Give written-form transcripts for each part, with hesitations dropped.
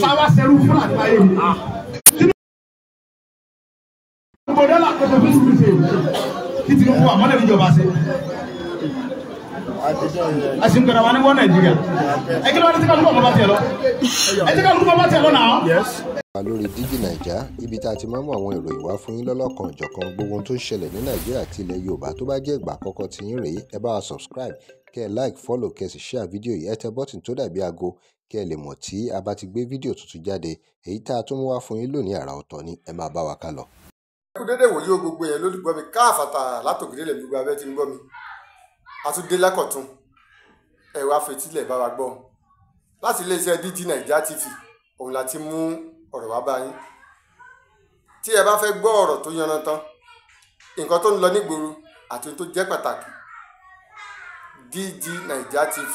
sáwá sẹ́rù fúlàní láyé mi. Tinubu dọ́là kọ́tọ̀ fún mi ṣe kí Tinubu àmọ́lẹ̀ níjọba ṣe. Àṣìǹkàrà wa ní wọ́n Nàìjíríà. Ẹ kí ló wá ní tí kálukú ọmọ bá tiẹ̀ lọ? Ẹ tí kálukú ọmọ bá tiẹ̀ lọ náà. Lórí Digi Naija, ibi tá a ti máa mú àwọn ìròyìn wá fún yín lọ́lọ́kan òjọ̀kan gbogbo ohun tó ń ṣẹlẹ̀ ní Nàìjíríà àti ilẹ̀ Yorùbá. Tó bá jẹ́ ìgbà àkọ́kọ́ tí yín rèé, ẹ bá wa subscribe, kẹ́ ẹ like, follow, kẹ́ ẹ sì share fídíò yìí, ẹ tẹ bọ́tìn tó dàbí aago kẹ́ ẹ lè mọ̀ tí a bá ti gbé fídíò tuntun jáde. Èyí tá a tún mú wá fún yín lónìí àrà ọ̀tọ̀ ni, ẹ máa bá wa ká lọ. Ẹ kú dédé wòye o gbogbo yẹn lólùgbọ́ mi káàfàtà látòkèdélẹ̀ gbogbo abẹ́ tí ń gbọ́ mi. A tún dé lákọ̀tún ẹ wá fetílẹ̀ bá wa gbọ́. Láti iléeṣẹ́ Digi Naija TV òun la ti mú ọ̀rọ̀ wá bá yín. Tí ẹ bá fẹ́ gbọ́ ọ̀rọ̀ tó yanrantán, nǹkan tó ń lọ nígboro àti ohun tó jẹ́ pàtàkì, Digi Naija TV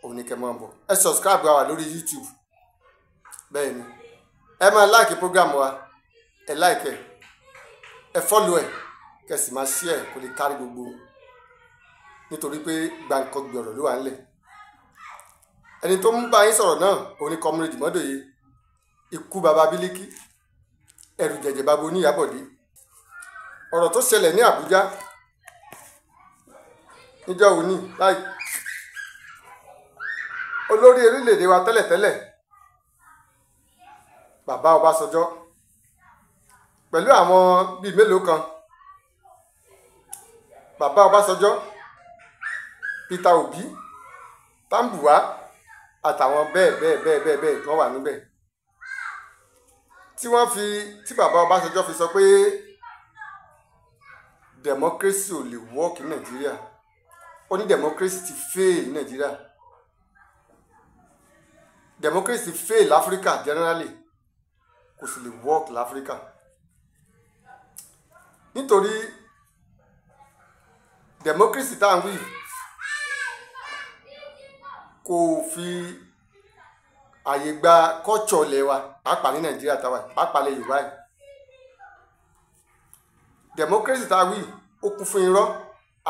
òun ni kẹ́ máa bọ̀. Ẹ subscribe wa lórí YouTube. Bẹ́ẹ̀ ni ẹ máa like program wa, ẹ like ẹ follow ẹ, kẹ́ sì máa share kó lè kárí gbogbo, nítorí pé gbàǹkangbè ọ̀rọ̀ ló wà nílẹ̀. Ẹni tó ń bá yín sọ̀rọ̀ náà òun ni Comrade Ìmọ́dòye, ikú baba Bílíkì, ẹ̀rù jẹ̀jẹ̀ baba Oníyàbọ̀dé. Ọ̀rọ̀ tó ṣẹlẹ̀ ní Àbújá níjọ́ òní láì olórí orílẹ̀-èdè wa tẹ́lẹ̀tẹ́lẹ̀ bàbá Ọbásanjọ́ pẹ̀lú àwọn bíi mélòó kan, bàbá Ọbásanjọ́, Peter Obi, Tambuwa àtàwọn bẹ́ẹ̀ tí wọ́n wà níbẹ̀, tí bàbá Ọbásanjọ́ fi sọ pé democracy ò lè work ní Nàìjíríà. Ó ní democracy ti fail ní Nàìjíríà, democracy fail l'Africa generally, kò sì lè work l'Africa. Nítorí democracy tá à ń wí kò fi àyè gba culture ilẹ̀ wa, pàápàá ní Nàìjíríà táwa, pàápàá lẹ̀ Yorùbá yìí. Democracy tá a wí ó kún fún irọ́,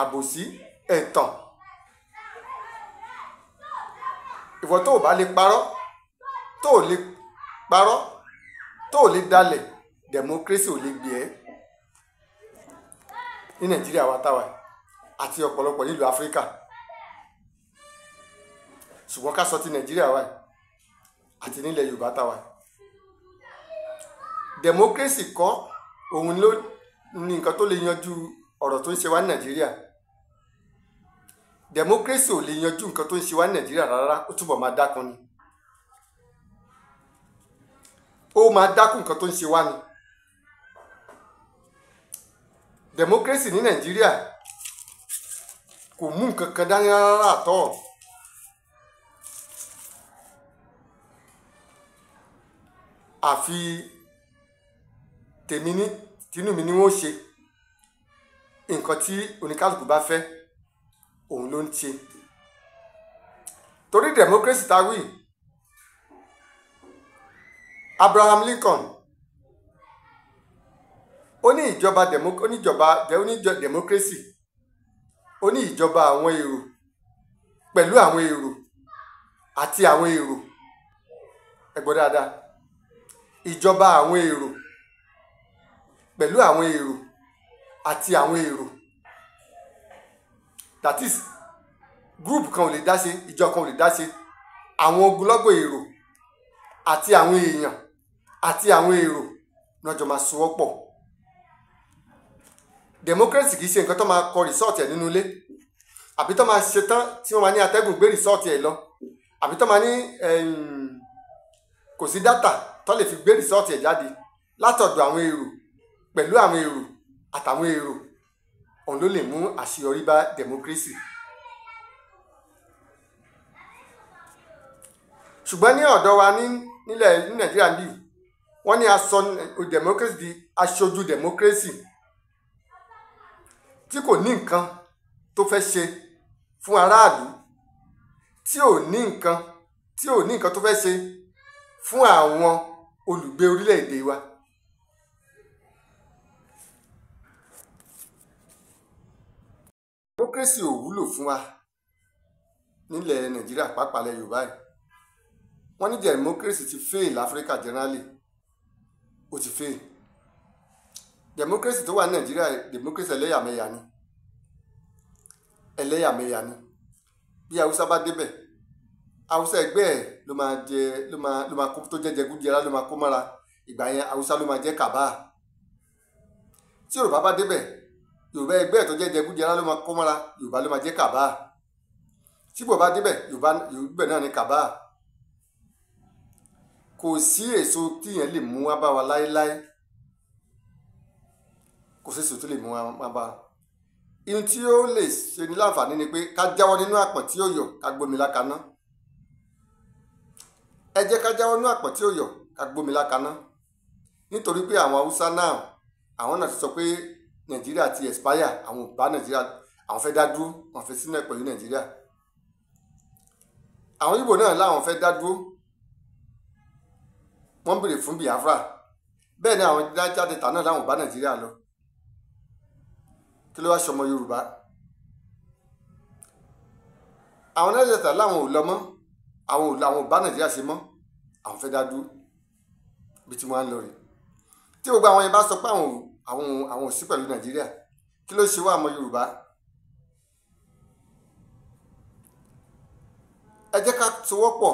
àbòsí, ẹ̀tàn. Ìwọ tó ò bá lè parọ́, tó ò lè dalẹ̀, democracy ò lè gbé ẹ́ ní Nàìjíríà wa táwa àti ọ̀pọ̀lọpọ̀ nílùú Áfíríkà. Ṣùgbọ́n ká sọ ti Nàìjíríà wa àti nílẹ̀ Yorùbá táwa, democracy kọ́ òun ló ní nǹkan tó lè yanjú ọ̀rọ̀ tó ń ṣe wá ní Nàìjíríà. Democracy ò lè yanjú nǹkan tó ń ṣe wá ní Nàìjíríà rárá, ó túbọ̀ máa dákun ni. Ó máa dákun nǹkan tó ń ṣe wá ni. Democracy ní Nàìjíríà kò mú nǹkan kan dání rárá àtọ́. Àfi tinú mi ni wọ́n ṣe, nǹkan tí oníkálùkù bá fẹ́ òun ló ń ṣe. Torí democracy tá wí, Abraham Lincoln ó ní democracy, ó ní ìjọba àwọn èrò pẹ̀lú àwọn èrò àti àwọn èrò. Ẹ gbọ́ dáadáa, ìjọba àwọn èrò pẹ̀lú àwọn èrò àti àwọn èrò. That is, group kan ò lè dá ṣe, ìjọ kan ò lè dá ṣe. Àwọn ogunlọ́gọ̀ èrò àti àwọn èèyàn àti àwọn èrò lọ́jọ́ máa sowọ́pọ̀. Democracy kìí ṣe nǹkan tó máa kọ rìsọ́ọ̀tì ẹ̀ nínú ilé, àbí tó máa ṣe tán tí wọ́n máa ní atẹ́gùn gbé rìsọ́ọ̀tì ẹ̀ lọ, àbí tó máa ní kò sí dátà tó lè fi gbé rìsọ́ọ̀tì ẹ̀ jáde látọ̀dọ̀ àwọn èrò pẹ̀lú àwọn èrò àtàwọn èrò. Òun ló lè mú àṣeyọrí bá democracy. Ṣùgbọ́n ní ọ̀dọ̀ wa ní Nàìjíríà bí wọ́n ní aṣọ democracy di aṣojú democracy tí kò ní nǹkan tó fẹ́ ṣe fún aráàlú, tí ò ní nǹkan tó fẹ́ ṣe fún àwọn olùgbé orílẹ̀-èdè wa. Democracy ò wúlò fún wa nílẹ̀ Nàìjíríà, pàápàá lẹ̀ Yorùbá yìí. wọ́n ní democracy ti fail Africa generally, ó ti fail. Democracy tó wà ní Nàìjíríà democracy ẹlẹ́yàmẹ̀yà ni, ẹlẹ́yàmẹ̀yà ni. Bí Haúsá bá débẹ̀, Haúsá ẹgbẹ́ ẹ̀ ló máa kó tó jẹ́ jẹgúdújẹrá ló máa kó mọ́ra, ìgbà yẹn Haúsá ló máa jẹ́ kàbá. Tí Yorùbá bá débẹ̀, Yorùbá ẹgbẹ́ ẹ̀ tó jẹ́ jẹgúdújẹrá ló máa kó mọ́ra, Yorùbá ló máa jẹ́ kàbá. Tí Yorùbá bá débẹ̀, Yorùbá náà ní kàbá. Kò sí èso tí yẹn lè mú wá bá wa láéláé, kò sí èso tó lè mú wá bá wa. Ihun tí ó lè ṣe ní láǹfààní ni pé ká jáwọ́ nínú àpọ̀n tí ó yọ̀ ká gbómi lákaná. Ẹ jẹ́ ká jáwọ́ nínú àpọ̀n tí ó yọ̀ ká gbómi lákaná, nítorí pé àwọn Haúsá náà àwọn náà ti sọ pé Nàìjíríà ti expire, àwọn ò bá Nàìjíríà, àwọn fẹ́ dá dúró, wọ́n fẹ́ sínú ẹ̀ pẹ̀lú Nàìjíríà. Àwọn Ìgbò náà láwọn fẹ́ dá dúró, wọ́n béèrè fún Biafra. Bẹ́ẹ̀ ni àwọn Niger Delta náà láwọn ò bá Nàìjíríà lọ. Kí ló wá ṣọmọ Yorùbá? Àwọn Niger Delta láwọn ò lọ mọ́, àwọn ò bá Nàìjíríà ṣe mọ́, àwọn fẹ́ dá dúró bí tí wọ́n á lọ rè. Tí gbogbo àwọn yẹn bá sọ pé àwọn ò sí pẹ̀lú Nàìjíríà, kí ló ṣe wá ọmọ Yorùbá? Ẹ jẹ́ ká sowọ́pọ̀,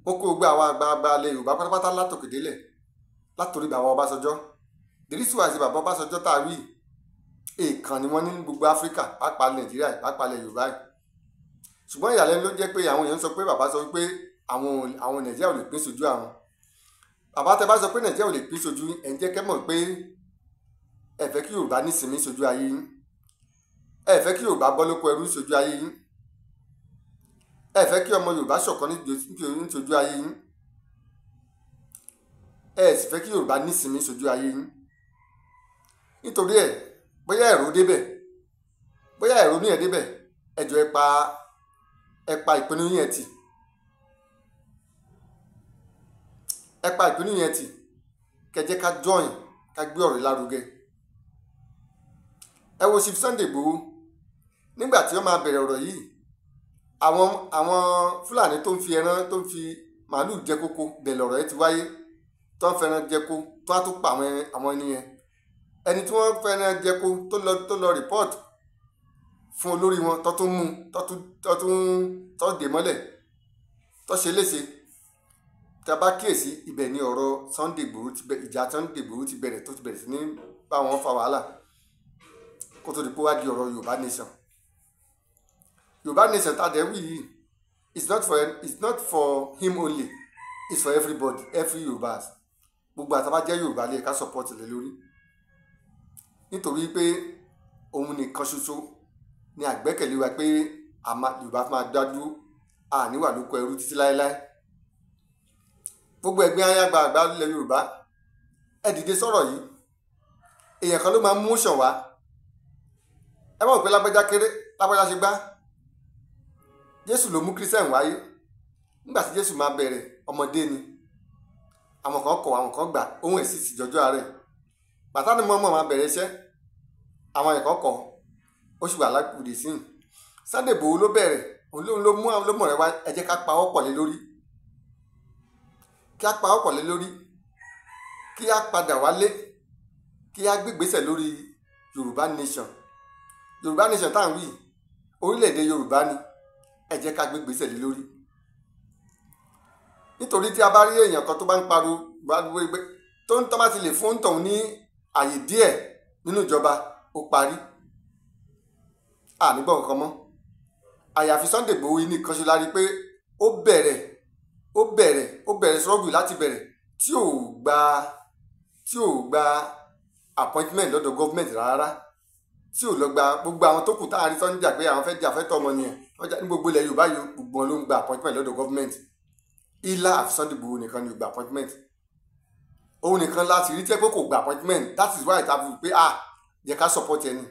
ó kó gbogbo àwọn àgbààgbà ilẹ̀ Yorùbá pátápátá látòkè délẹ̀, látòrí bàbá Ọbásanjọ́. Dèrísù àti bàbá Ọbásanjọ́ tá a rí èèkàn ni wọ́n ní gbogbo Áfíríkà, pàápàá Nàìjíríà, pàápàá ilẹ̀ Yorùbá yìí. Ṣùgbọ́n ìyàlẹ́nu ló jẹ́ pé àwọn èèyàn sọ pé bàbá sọ pé àwọn Nàìjíríà ò lè pín sójú àwọn. Bàbá tẹ bá sọ pé Nàìjíríà ò lè pín sójú, ẹ̀ ń jẹ́ kẹ́ mọ̀ pé ẹ fẹ́ kí Yorùbá nísinmi sójú ayé yín, ẹ fẹ́ kí Yorùbá bọ́ lóko ẹrú sójú ayé yín, ẹ fẹ́ kí ọmọ Yorùbá ṣọ̀kan nítojú ayé yín, ẹ sì fẹ́ kí Yorùbá nísinmi sójú ayé yín. Nítorí ẹ̀ bóyá ẹ̀rọ débẹ̀, bóyá ẹ̀rọ ní ẹ̀ débẹ̀, ẹ jọ̀ọ́ ẹ pa ìpinnu yẹn tì, ẹ pa ìpinnu yẹn tì, kẹ́ jẹ́ ká join, ká gbé ọ̀rọ̀ lárugẹ. Ẹ wo Chief Sunday Igboho nígbà tí wọ́n máa bẹ̀rẹ̀ ọ̀rọ̀ yìí, àwọn Fúlàní tó ń fi ẹran tó ń fi màálù jẹ kókó bẹ̀ lọ̀rọ̀ ẹ ti wáyé, tó ń fẹ́ràn jẹko tó á tún pa àwọn ẹni yẹn. Ẹni tí wọ́n fẹ́ràn jẹko tó lọ rìpọ́ọ̀tì fún olórí wọn, tó tún mú tó dè mọ́lẹ̀, tó ṣe léṣe. Tí a bá kíyèsí, ibẹ̀ ni ọ̀rọ̀ Sunday Igboho ìjà Sunday Igboho ti bẹ̀rẹ̀, tó ti bẹ̀rẹ̀ sí ní bá wọn fa wàhálà kó tó di pé wá di ọ̀rọ̀ Yorùbá nation. Yorùbá nation tá a dẹ̀ wí yìí, it's not for him only, it's for everybody, every Yorùbá. Gbogbo àtàbá jẹ́ Yorùbá lè ká support lé lórí, nítorí pé òun nìkan ṣoṣo ni àgbẹ́kẹ̀lé wa pé Yorùbá máa dájú àníwà lóko ẹrú títí láéláé. Gbogbo ẹgbẹ́ ayágbà àgbà ilẹ̀ Yorùbá, ẹ dìde sọ̀rọ̀ yìí. Èèyàn kan ló máa mú ṣàn wá. Ẹ mọ̀ pé lágbájá kéré, lágbájá ṣe gbá. Jésù ló mú Kírísítẹ́nì wáyé. Nígbà tí Jésù máa bẹ̀rẹ̀, ọmọdé ni. Àwọn kan kọ̀, àwọn kan gbà, ohun ẹ̀sìn sì jọjọ́ ààrẹ. Bàtà ni mọ́mọ́ máa bẹ̀rẹ̀ iṣẹ́, àwọn ẹ̀kọ́ kọ̀, ó sì wà lágbùdì sí. Sunday Igboho ló bẹ̀rẹ̀, òun ló mú àwọn olómọ̀ rẹ̀ wá. Ẹ jẹ́ ká pa ọ́ pọ̀ lé lórí, kí á pa ọ́ pọ̀ lé lórí, kí á padà wálé, kí á gbégbésẹ̀ lórí Yorùbá nation. Yorùbá nation tá à ń wí, orílẹ̀-èdè Yorùbá ni, ẹ jẹ́ ká gbégbésẹ̀ lé lórí. Nítorí tí a bá rí èèyàn kan tó bá ń pariwo tó ń tọ́ bá ti lè fún tọ̀hún ní àyè díẹ̀ nínú ìjọba, ó parí. Ànígbọ̀n nǹkan mọ́. Àyàfi Sunday Igboho yìí nìkan ṣe la rí pé ó bẹ̀rẹ̀ struggle láti bẹ̀rẹ̀ tí ò gba appointment lọ́dọ̀ government rárá, tí ò lọ gba gbogbo àwọn tó kù tá à ń rí sọ́njà pé àwọn fẹ́ jà fẹ́tọ̀ ọmọnìyàn ní gbogbo ilẹ̀ Yorùbá yìí, gbogbo wọn ló ń gba appointment lọ́dọ̀ government. Ilá àfi Sunday Igboho nìkan ni ò gba appointment. Òun nìkan láti rí tẹ́ pé kò gba appointment. That is why ta fi pé yẹ ká support ẹni.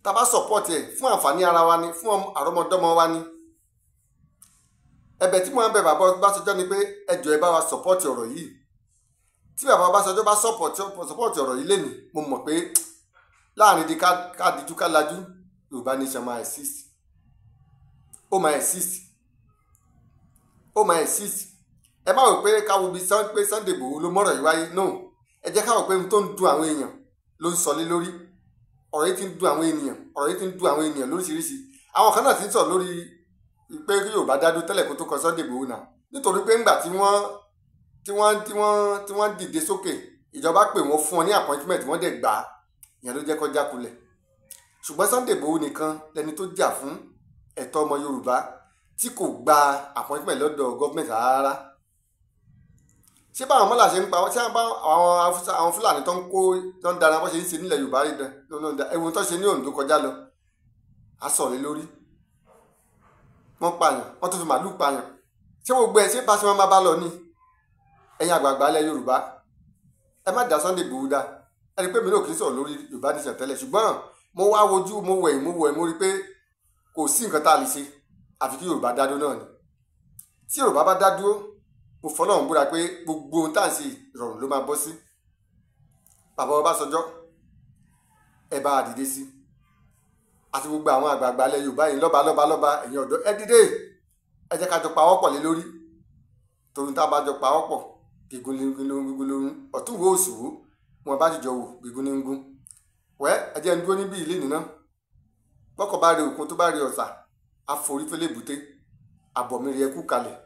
Tá bá support ẹ fún àǹfààní ara wa ni, fún àrọ́mọdọ́mọ wa ni. Ẹ̀bẹ̀ tí mo ń bẹ̀ bàbá Ọbásanjọ́ ni pé ẹ jọ̀ọ́ ẹ bá wa support ọ̀rọ̀ yìí. Tí bàbá Ọbásanjọ́ bá support ọ̀rọ̀ yìí lénìí, mo mọ̀ pé láàrin di ká dijú ká lajú, Yorùbá nation máa exist. Ó máa exist. ó máa exist. Ẹ má rò pé káwo bí pé Sunday Igboho ló mọ̀rọ̀ yìí wáyé, no. Ẹ jẹ́ ká rò pé ohun tó ń dùn àwọn èèyàn ló ń sọ lé lórí. Ọ̀rọ̀ yìí ti ń dùn àwọn ènìyàn, lóríṣiríṣi. Àwọn kan náà ti ń sọ lórí pé kí Yorùbá dá dúró tẹ́lẹ̀ kó tó kọ Sunday Igboho náà, nítorí pé ńgbà tí wọ́n dìde sókè, ìjọba pè wọ́n fún ọ ní appointment, wọ́n dẹ̀ gbà á, ìyẹn ló jẹ́ kó jákulẹ̀. Ṣùgbọ́n Sunday Igboho nìkan lẹni tó jà fún ẹ̀tọ́ ọmọ Yorùbá tí kò gba appointment lọ́dọ̀ gọ́ọ̀mẹ̀ntì rárá. Ṣé báwọn mọ́là ṣe ń pa ṣé àwọn Fúlàní tó ń dára bó ṣe ń ṣe nílẹ̀ Yorùbá rí dán ẹ̀wọ̀n tó ṣe ní Oǹdó kọjá lọ á sọ̀rọ̀ lórí. Wọ́n pààyàn, wọ́n tó fi màálù pààyàn. Ṣé gbogbo ẹ̀ ṣé bá ṣe máa bá lọ ní ẹ̀yin àgbààgbà ilẹ̀ Yorùbá? Ẹ má dá Sunday Igboho dá. Ẹ rí pé mi náà kì í sọ̀rọ̀ lórí Yorùbá nation tẹ́lẹ̀, ṣùgbọ́n mo wá wojú mo wẹ̀ mo rí pé kò sí nǹkan tá a lè ṣe àfi kí Yorùbá dá dúró náà ni. Tí Yorùbá bá dá dúró, mo fọlọ́run búra pé gbogbo ohun tá à ń ṣe ìrọ̀rùn ló máa bọ́ sí. Bàbá Ọbásanjọ́ ẹ bá a dìde sí, àti gbogbo àwọn àgbààgbà ilẹ̀ Yorùbá yìí lọ́ba ẹ̀yin ọ̀dọ́ ẹ dìde, ẹ jẹ́ ká jọ pawọ́pọ̀ lé lórí. Torí tá a bá jọ pawọ́pọ̀ gígùn lóhun ọ̀tún wo òsì wo wọn bá jìjọ wò gígùn ní gún. Wẹ́ ẹ jẹ́ ń dúró níbí ilé nìna. Bọ́kọ̀ bá rí òkun tó bá rí ọ̀sà, àforí fẹ́lẹ́ bùté, àbọ̀mí rí ẹkú kalẹ̀.